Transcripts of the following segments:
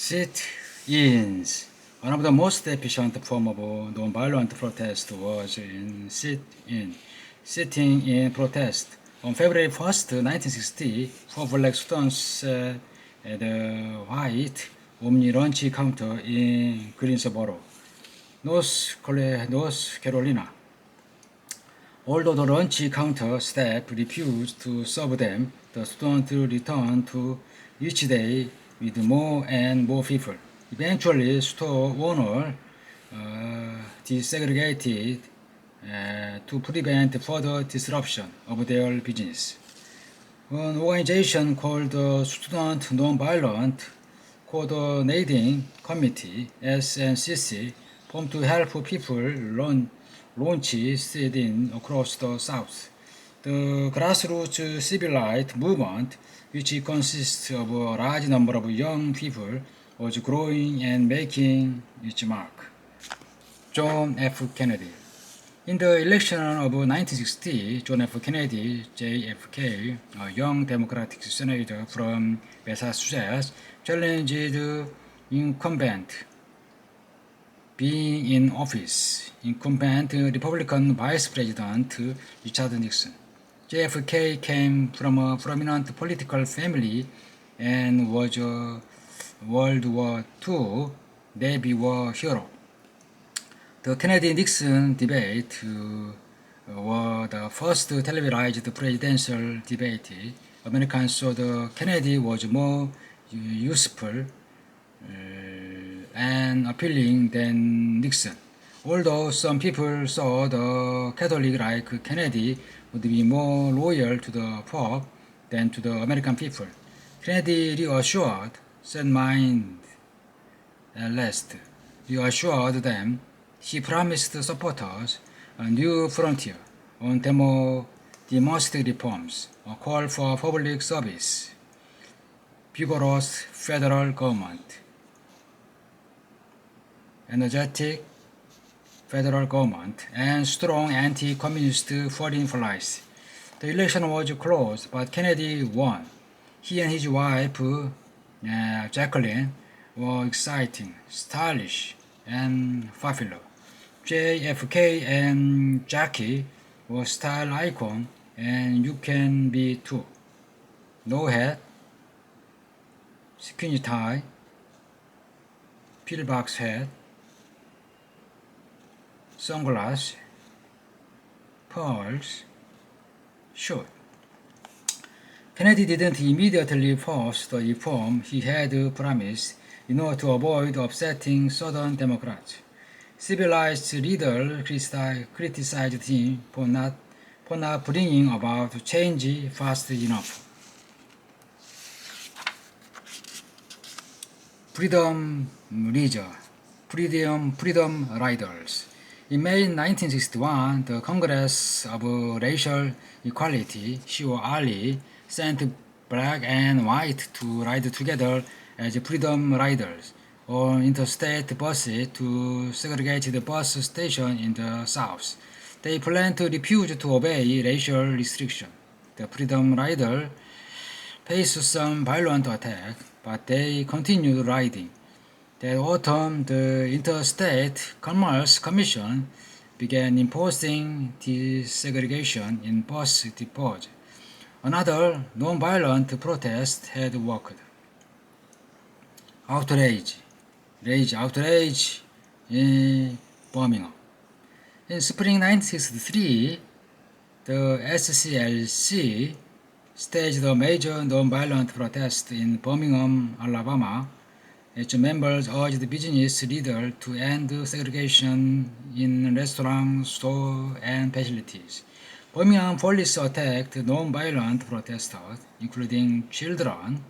Sit-ins. One of the most efficient form of non-violent protest was in sit-in. Sitting in protest. On February 1st, 1960, four black students at the white Omni lunch counter in Greensboro, North Carolina. Although the lunch counter staff refused to serve them, the students returned to each day with more and more people. Eventually, store owner desegregated to prevent further disruption of their business. An organization called the Student Nonviolent Coordinating Committee (SNCC) formed to help people launch sit-in across the South. The grassroots civil rights movement, which consists of a large number of young people, was growing and making its mark. John F. Kennedy. In the election of 1960, John F. Kennedy, JFK, a young Democratic senator from Massachusetts, challenged incumbent Republican Vice President Richard Nixon. JFK came from a prominent political family and was a World War II Navy war hero. The Kennedy-Nixon debate were the first televised presidential debate. Americans saw the Kennedy was more useful and appealing than Nixon. Although some people saw the Catholic like Kennedy would be more loyal to the Pope than to the American people. Kennedy reassured them. He promised supporters a new frontier on democratic reforms, a call for public service, vigorous federal government, energetic federal government, and strong anti-communist foreign policy. The election was close, but Kennedy won. He and his wife, Jacqueline, were exciting, stylish, and popular. JFK and Jackie were style icon, and you can be too. No hat, skinny tie, pillbox hat, sunglasses, pearls, shoe. Kennedy didn't immediately force the reform he had promised in order to avoid upsetting Southern Democrats. Civilized leaders criticized him for not bringing about change fast enough. Freedom Riders. In May 1961, the Congress of Racial Equality, CORE, sent black and white to ride together as Freedom Riders on interstate buses to segregated bus stations in the South. They planned to refuse to obey racial restriction. The Freedom Riders faced some violent attack, but they continued riding. That autumn, the Interstate Commerce Commission began imposing desegregation in bus depots. Another non-violent protest had worked. Outrage in Birmingham. In spring 1963, the SCLC staged a major non-violent protest in Birmingham, Alabama. Its members urged business leaders to end segregation in restaurants, stores, and facilities. Birmingham police attacked non-violent protesters, including children,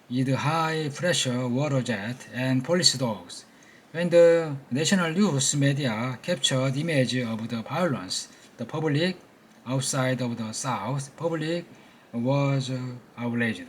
with high-pressure water jets and police dogs. When the national news media captured images of the violence, the public outside of the South public was outraged.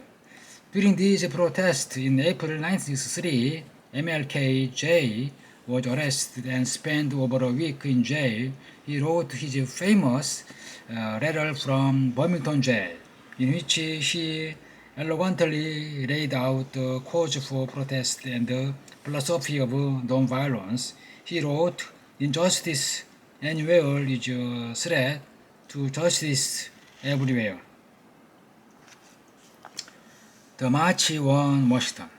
During these protests in April 1963, MLK-J was arrested and spent over a week in jail. He wrote his famous letter from Birmingham jail, in which he elegantly laid out the cause for protest and the philosophy of non-violence. He wrote, "Injustice anywhere is a threat to justice everywhere." The March on Washington.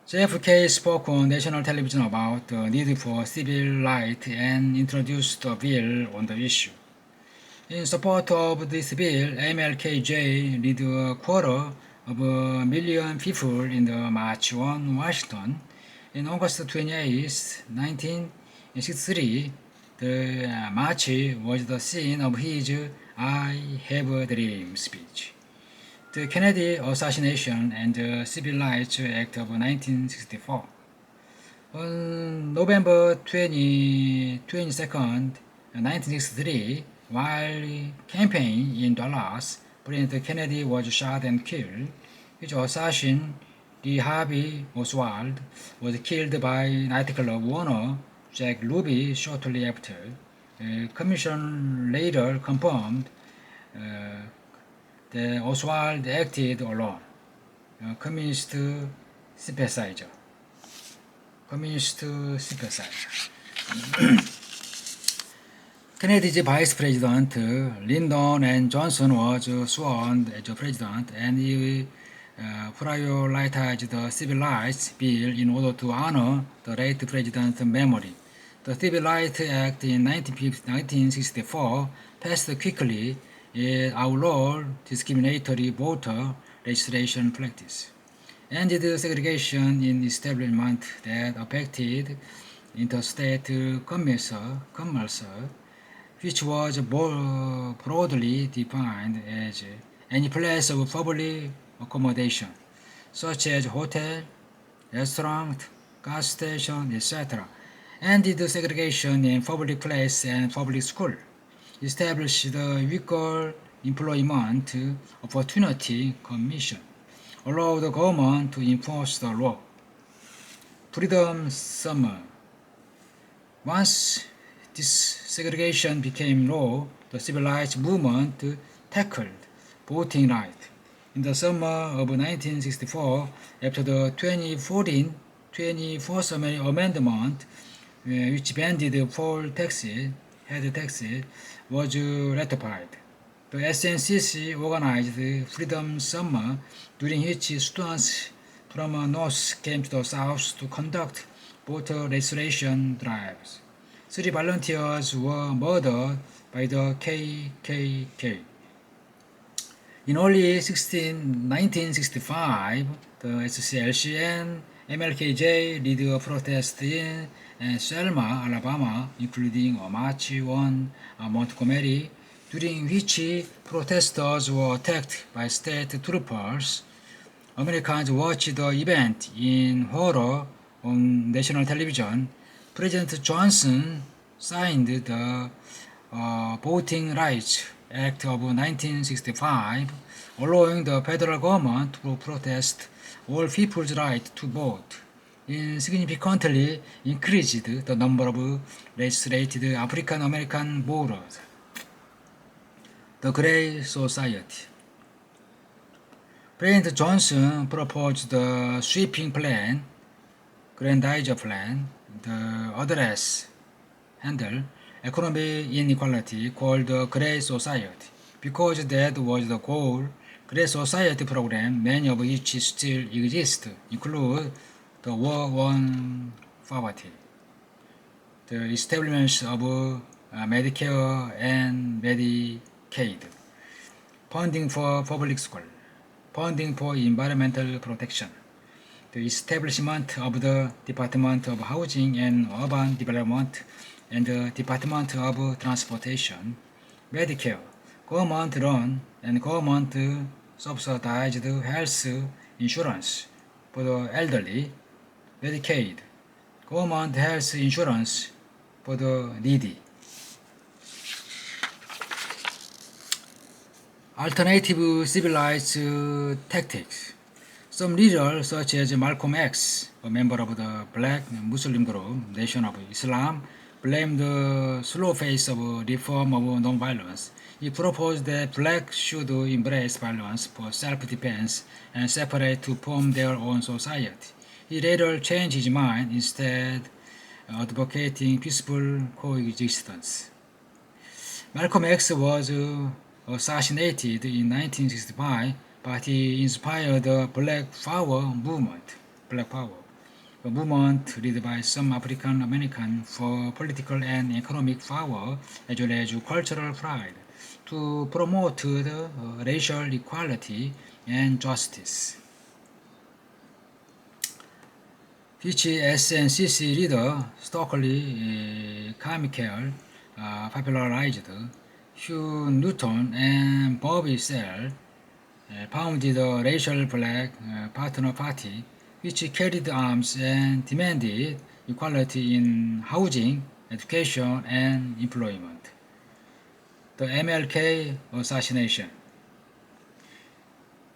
JFK spoke on national television about the need for civil rights and introduced a bill on the issue. In support of this bill, MLKJ led a quarter of a million people in the March on Washington. In August 28, 1963, the march was the scene of his "I Have a Dream" speech. The Kennedy assassination and the Civil Rights Act of 1964. On November 22nd, 1963, while campaigning in Dallas, President Kennedy was shot and killed. His assassin, Lee Harvey Oswald, was killed by nightclub owner Jack Ruby shortly after. The commission later confirmed that Oswald acted alone. Communist sympathizer. Kennedy's vice president Lyndon and Johnson was sworn as president, and he prioritized the Civil Rights Bill in order to honor the late president's memory. The Civil Rights Act in 1964 passed quickly. It outlawed discriminatory voter registration practice, ended segregation in establishment that affected interstate commerce, which was broadly defined as any place of public accommodation, such as hotel, restaurant, gas station, etc., ended segregation in public place and public school, established the Equal Employment Opportunity Commission, allowed the government to enforce the law. Freedom Summer. Once this segregation became law, the civil rights movement tackled voting rights. In the summer of 1964, after the 2014 24th Amendment, which banned poll taxes, head taxes, was ratified. The SNCC organized Freedom Summer, during which students from North came to the South to conduct voter registration drives. 3 volunteers were murdered by the KKK. In early 1965, the SCLC and MLKJ led a protest in Selma, Alabama, including a march on Montgomery, during which protesters were attacked by state troopers. Americans watched the event in horror on national television. President Johnson signed the Voting Rights Act of 1965, allowing the federal government to protest all people's right to vote. It significantly increased the number of registered African American voters. The Gray Society. President Johnson proposed the sweeping plan, Grandizer Plan, the address handle economic inequality, called the Gray Society. Because that was the goal, Gray Society program, many of which still exist, include the War on Poverty, the establishment of Medicare and Medicaid, funding for public school, funding for environmental protection, the establishment of the Department of Housing and Urban Development and the Department of Transportation, Medicare, government-run and government-subsidized health insurance for the elderly, Medicaid, government health insurance for the needy. Alternative civil rights tactics. Some leaders, such as Malcolm X, a member of the Black Muslim group Nation of Islam, blamed the slow pace of reform of nonviolence. He proposed that blacks should embrace violence for self-defense and separate to form their own society. He later changed his mind, instead advocating peaceful coexistence. Malcolm X was assassinated in 1965, but he inspired the Black Power movement. Black Power, a movement led by some African Americans for political and economic power as well as cultural pride, to promote the racial equality and justice, which SNCC leader Stokely Carmichael popularized. Hugh Newton and Bobby Seale founded the Racial Black Partner Party, which carried arms and demanded equality in housing, education, and employment. The MLK assassination.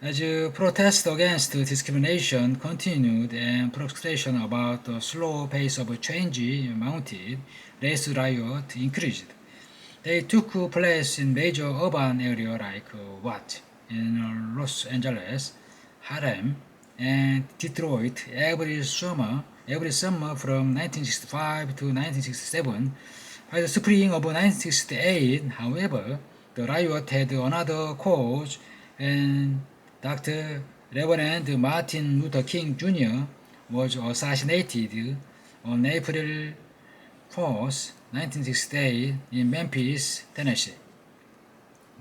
As protest against discrimination continued and frustration about the slow pace of change mounted, race riots increased. They took place in major urban areas like Watt in Los Angeles, Harlem, and Detroit every summer from 1965 to 1967. By the spring of 1968, however, the riot had another cause, and Dr. Reverend Martin Luther King Jr. was assassinated on April 4th, 1968 in Memphis, Tennessee.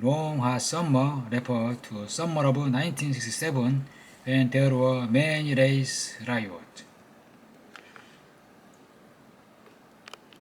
Long Hot Summer referred to summer of 1967 when there were many race riots.